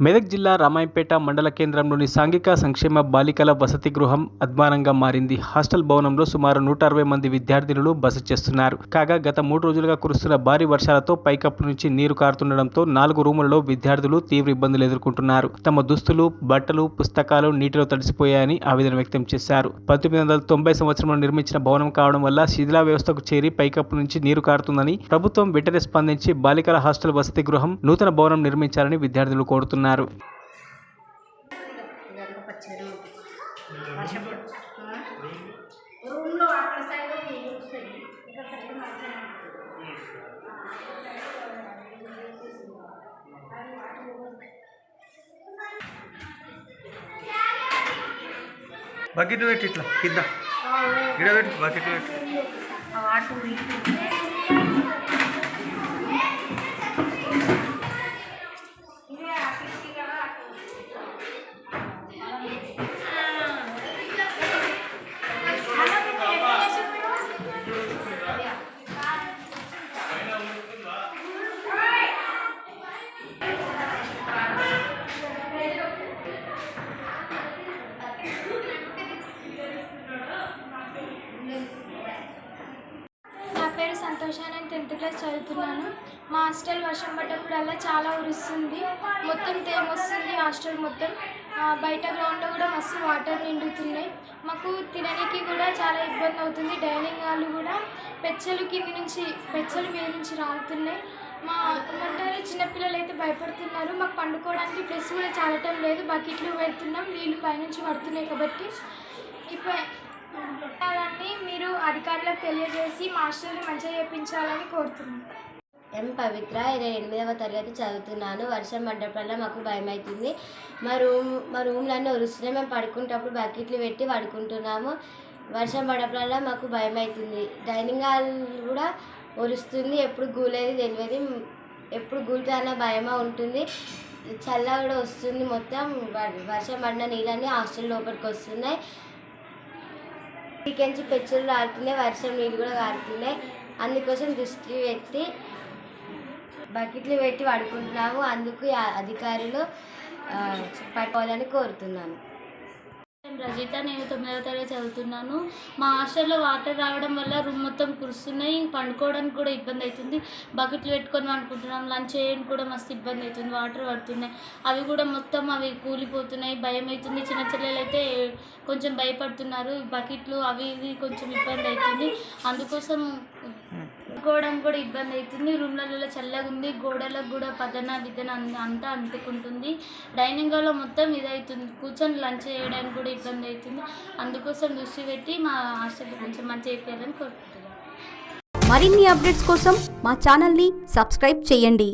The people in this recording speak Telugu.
మెదక్ జిల్లా రామాయంపేట మండల కేంద్రంలోని సాంఘిక సంక్షేమ బాలికల వసతి గృహం అద్మానంగా మారింది. హాస్టల్ భవనంలో సుమారు 160 మంది విద్యార్థినులు బస చేస్తున్నారు. కాగా గత 3 రోజులుగా కురుస్తున్న భారీ వర్షాలతో పైకప్పు నుంచి నీరు కారుతుండడంతో 4 రూములలో విద్యార్థులు తీవ్ర ఇబ్బందులు ఎదుర్కొంటున్నారు. తమ దుస్తులు, బట్టలు, పుస్తకాలు నీటిలో తడిసిపోయాయని ఆవేదన వ్యక్తం చేశారు. 1990 సంవత్సరంలో నిర్మించిన భవనం కావడం వల్ల శిథిలా వ్యవస్థకు చేరి పైకప్పు నుంచి నీరు కారుతుందని ప్రభుత్వం వెంటనే స్పందించి బాలికల హాస్టల్ వసతి గృహం నూతన భవనం నిర్మించాలని విద్యార్థులు కోరుతున్నారు. బకెట్ పెట్టి ఇట్లా కింద ఇక్కడ పెట్టి బకెట్ పెట్టి పేరు సంతోష. నేను 10th క్లాస్ చదువుతున్నాను. మా హాస్టల్ వర్షం పడ్డప్పుడల్లా చాలా ఉరుస్తుంది, మొత్తం తేమొస్తుంది హాస్టల్ మొత్తం. బయట గ్రౌండ్లో కూడా మస్తు వాటర్ నిండుతున్నాయి. మాకు తినడానికి కూడా చాలా ఇబ్బంది అవుతుంది. డైనింగ్ హాల్ కూడా పెచ్చలు మీద నుంచి రాలుతున్నాయి. మా ఏమంటారు చిన్నపిల్లలు అయితే భయపడుతున్నారు. మాకు పండుకోవడానికి ప్లేస్ కూడా చాలటం లేదు. బకెట్లు పెడుతున్నాం, నీళ్ళు పైనుంచి పడుతున్నాయి. కాబట్టి ఇప్పుడు పెట్టాలని మీరు అధికారులకు తెలియజేసి మా హాస్టల్ని మంచిగా చేయించాలని కోరుతున్నాను. ఎం పవిత్ర. నేను 8వ తరగతి చదువుతున్నాను. వర్షం పడ్డప్పుడల్లా మాకు భయం అవుతుంది. మా రూమ్లన్నీ ఉరుస్తున్నాయి. మేము పడుకునేటప్పుడు బకెట్లు పెట్టి పడుకుంటున్నాము. వర్షం పడ్డప్పుడల్లా మాకు భయం అవుతుంది. డైనింగ్ హాల్ కూడా ఉరుస్తుంది. ఎప్పుడు గూలేది తెలియదు. ఎప్పుడు గూలుతా అన్న భయమా ఉంటుంది. చల్ల కూడా వస్తుంది. మొత్తం వర్షం పడిన నీళ్ళన్నీ హాస్టల్ లోపలికి వస్తున్నాయి. వీకెండ్స్ పెచ్చులు రాలుతున్నాయి, వర్షం నీళ్ళు కూడా కారుతున్నాయి. అందుకోసం దృష్టి పెట్టి బకెట్లు పెట్టి పడుకుంటున్నాము. అందుకు అధికారులు పట్టుకోవాలని కోరుతున్నాను. రజిత. నేను 9వ తరగతి చదువుతున్నాను. మా హాస్టల్లో వాటర్ రావడం వల్ల రూమ్ మొత్తం కురుస్తున్నాయి. పండుకోవడానికి కూడా ఇబ్బంది అవుతుంది. బకెట్లు పెట్టుకొని పండుకుంటున్నాం. లంచ్ చేయడానికి కూడా మస్తు ఇబ్బంది అవుతుంది. వాటర్ పడుతున్నాయి, అవి కూడా మొత్తం కూలిపోతున్నాయి. భయం అవుతుంది. చిన్న చెల్లెలు అయితే కొంచెం భయపడుతున్నారు. బకెట్లు అవి ఇవి కొంచెం ఇబ్బంది అవుతుంది. అందుకోసం పడుకోవడం కూడా ఇబ్బంది అవుతుంది. రూమ్లలో చల్లగా ఉంది. గోడలకు కూడా పదన విధన అంతా అంటుకుంటుంది. డైనింగ్ హాల్లో మొత్తం ఇదవుతుంది. కూర్చొని లంచ్ చేయడానికి కూడా ఇబ్బంది అవుతుంది. అందుకోసం దృష్టి పెట్టి మా హాస్టల్ కొంచెం మంచిగా అయిపోయాలని కోరుకుంటున్నాను. మరిన్ని అప్డేట్స్ కోసం మా ఛానల్ని సబ్స్క్రైబ్ చేయండి.